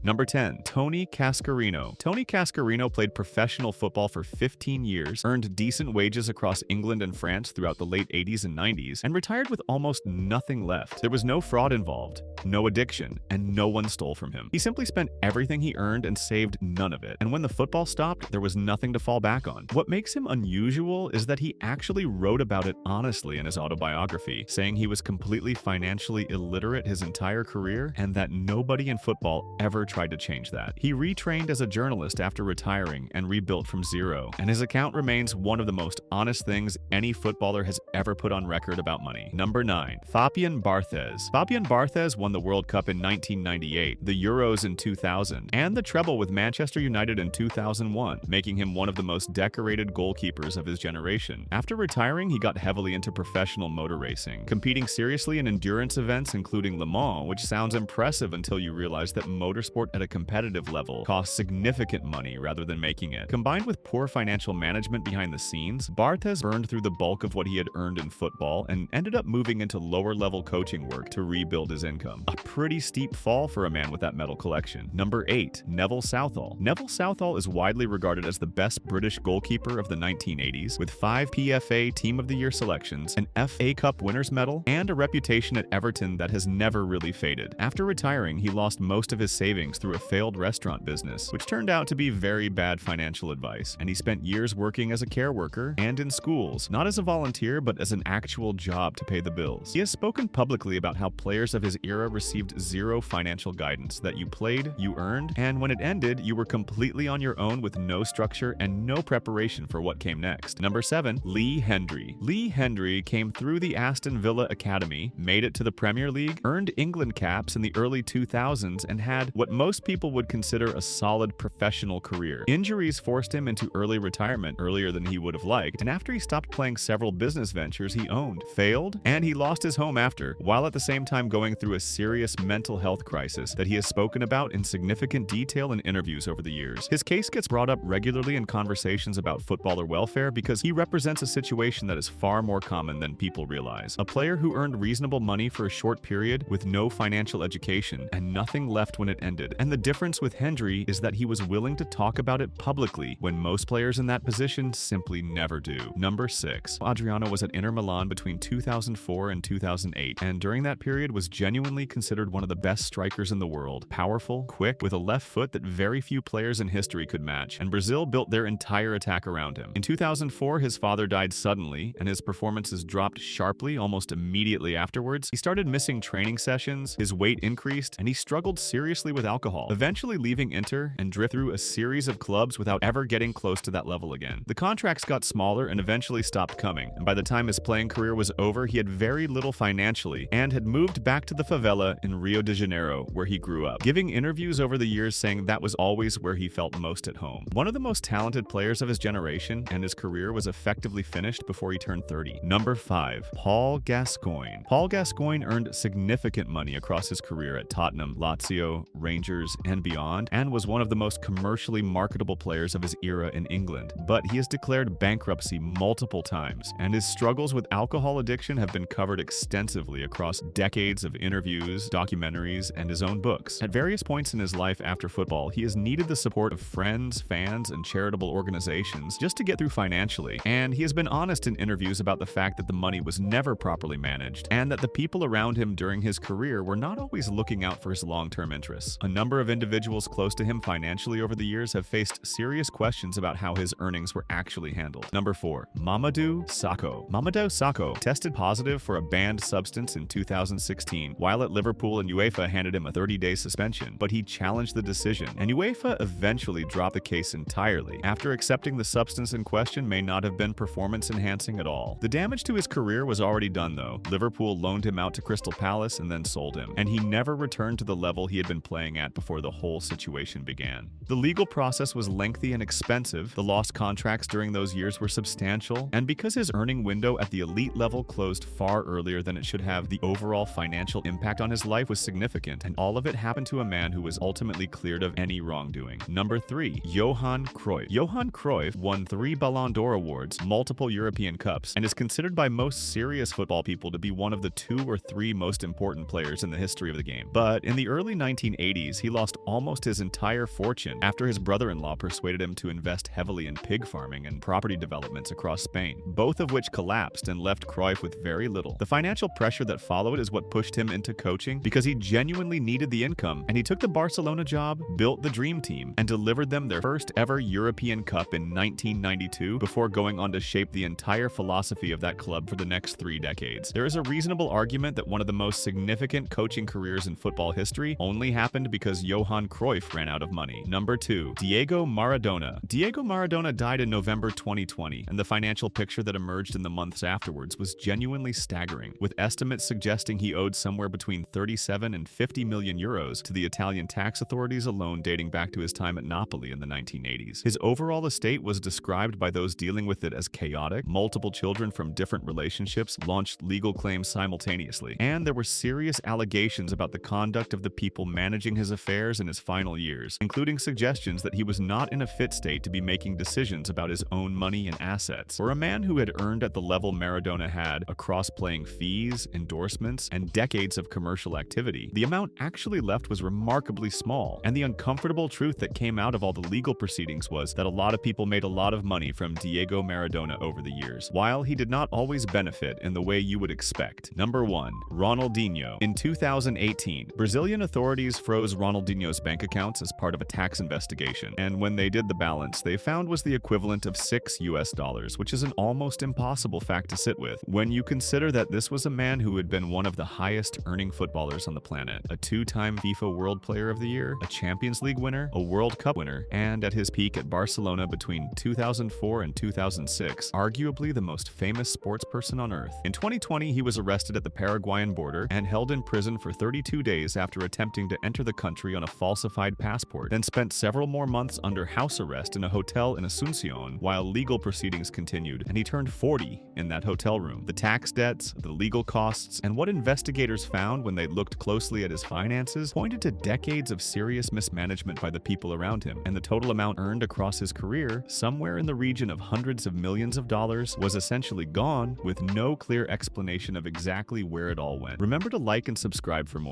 Number 10. Tony Cascarino. Tony Cascarino played professional football for 15 years, earned decent wages across England and France throughout the late 80s and 90s, and retired with almost nothing left. There was no fraud involved, no addiction, and no one stole from him. He simply spent everything he earned and saved none of it. And when the football stopped, there was nothing to fall back on. What makes him unusual is that he actually wrote about it honestly in his autobiography, saying he was completely financially illiterate his entire career and that nobody in football ever tried to change that. He retrained as a journalist after retiring and rebuilt from zero, and his account remains one of the most honest things any footballer has ever put on record about money. Number 9. Fabian Barthez. Fabian Barthez won the World Cup in 1998, the Euros in 2000, and the treble with Manchester United in 2001, making him one of the most decorated goalkeepers of his generation. After retiring, he got heavily into professional motor racing, competing seriously in endurance events including Le Mans, which sounds impressive until you realize that motorsport at a competitive level costs significant money rather than making it. Combined with poor financial management behind the scenes, Barthez burned through the bulk of what he had earned in football and ended up moving into lower-level coaching work to rebuild his income. A pretty steep fall for a man with that medal collection. Number 8. Neville Southall. Neville Southall is widely regarded as the best British goalkeeper of the 1980s, with 5 PFA Team of the Year selections, an FA Cup winners medal, and a reputation at Everton that has never really faded. After retiring, he lost most of his savings through a failed restaurant business, which turned out to be very bad financial advice, and he spent years working as a care worker and in schools, not as a volunteer but as an actual job to pay the bills. He has spoken publicly about how players of his era received zero financial guidance, that you played, you earned, and when it ended, you were completely on your own with no structure and no preparation for what came next. Number 7. Lee Hendrie. Lee Hendrie came through the Aston Villa Academy, made it to the Premier League, earned England caps in the early 2000s, and had what most people would consider a solid professional career. Injuries forced him into early retirement earlier than he would have liked, and after he stopped playing, several business ventures he owned failed, and he lost his home after, while at the same time going through a serious mental health crisis that he has spoken about in significant detail in interviews over the years. His case gets brought up regularly in conversations about footballer welfare because he represents a situation that is far more common than people realize. A player who earned reasonable money for a short period with no financial education and nothing left when it ended. And the difference with Hendrie is that he was willing to talk about it publicly when most players in that position simply never do. Number 6. Adriano was at Inter Milan between 2004 and 2008, and during that period was genuinely considered one of the best strikers in the world. Powerful, quick, with a left foot that very few players in history could match, and Brazil built their entire attack around him. In 2004, his father died suddenly, and his performances dropped sharply almost immediately afterwards. He started missing training sessions, his weight increased, and he struggled seriously with alcohol, eventually leaving Inter and drift through a series of clubs without ever getting close to that level again. The contracts got smaller and eventually stopped coming, and by the time his playing career was over, he had very little financially and had moved back to the favela in Rio de Janeiro, where he grew up, giving interviews over the years saying that was always where he felt most at home. One of the most talented players of his generation, and his career was effectively finished before he turned 30. Number 5. Paul Gascoigne. Paul Gascoigne earned significant money across his career at Tottenham, Lazio, Rangers, and beyond, and was one of the most commercially marketable players of his era in England. But he has declared bankruptcy multiple times, and his struggles with alcohol addiction have been covered extensively across decades of interviews, documentaries, and his own books. At various points in his life after football, he has needed the support of friends, fans, and charitable organizations just to get through financially, and he has been honest in interviews about the fact that the money was never properly managed, and that the people around him during his career were not always looking out for his long-term interests. A number of individuals close to him financially over the years have faced serious questions about how his earnings were actually handled. Number 4. Mamadou Sakho. Mamadou Sakho tested positive for a banned substance in 2016 while at Liverpool, and UEFA handed him a 30-day suspension, but he challenged the decision, and UEFA eventually dropped the case entirely after accepting the substance in question may not have been performance-enhancing at all. The damage to his career was already done though. Liverpool loaned him out to Crystal Palace and then sold him, and he never returned to the level he had been playing at before the whole situation began. The legal process was lengthy and expensive, the lost contracts during those years were substantial, and because his earning window at the elite level closed far earlier than it should have, the overall financial impact on his life was significant, and all of it happened to a man who was ultimately cleared of any wrongdoing. Number 3. Johan Cruyff. Johan Cruyff won 3 Ballon d'Or awards, multiple European Cups, and is considered by most serious football people to be one of the 2 or 3 most important players in the history of the game. But in the early 1980s, 1980s, he lost almost his entire fortune after his brother-in-law persuaded him to invest heavily in pig farming and property developments across Spain, both of which collapsed and left Cruyff with very little. The financial pressure that followed is what pushed him into coaching because he genuinely needed the income, and he took the Barcelona job, built the dream team, and delivered them their first ever European Cup in 1992 before going on to shape the entire philosophy of that club for the next 3 decades. There is a reasonable argument that one of the most significant coaching careers in football history only happened because Johan Cruyff ran out of money. Number 2. Diego Maradona. Diego Maradona died in November 2020, and the financial picture that emerged in the months afterwards was genuinely staggering, with estimates suggesting he owed somewhere between 37 and 50 million euros to the Italian tax authorities alone, dating back to his time at Napoli in the 1980s. His overall estate was described by those dealing with it as chaotic. Multiple children from different relationships launched legal claims simultaneously, and there were serious allegations about the conduct of the people managing his affairs in his final years, including suggestions that he was not in a fit state to be making decisions about his own money and assets. For a man who had earned at the level Maradona had across playing fees, endorsements, and decades of commercial activity, the amount actually left was remarkably small, and the uncomfortable truth that came out of all the legal proceedings was that a lot of people made a lot of money from Diego Maradona over the years, while he did not always benefit in the way you would expect. Number 1. Ronaldinho. In 2018, Brazilian authorities froze Ronaldinho's bank accounts as part of a tax investigation, and when they did the balance, they found was the equivalent of $6, which is an almost impossible fact to sit with when you consider that this was a man who had been one of the highest earning footballers on the planet, a 2-time FIFA World Player of the Year, a Champions League winner, a World Cup winner, and at his peak at Barcelona between 2004 and 2006, arguably the most famous sports person on earth. In 2020, he was arrested at the Paraguayan border and held in prison for 32 days after attempting to enter the country on a falsified passport, then spent several more months under house arrest in a hotel in Asunción while legal proceedings continued, and he turned 40 in that hotel room. The tax debts, the legal costs, and what investigators found when they looked closely at his finances pointed to decades of serious mismanagement by the people around him, and the total amount earned across his career, somewhere in the region of hundreds of millions of dollars, was essentially gone with no clear explanation of exactly where it all went. Remember to like and subscribe for more.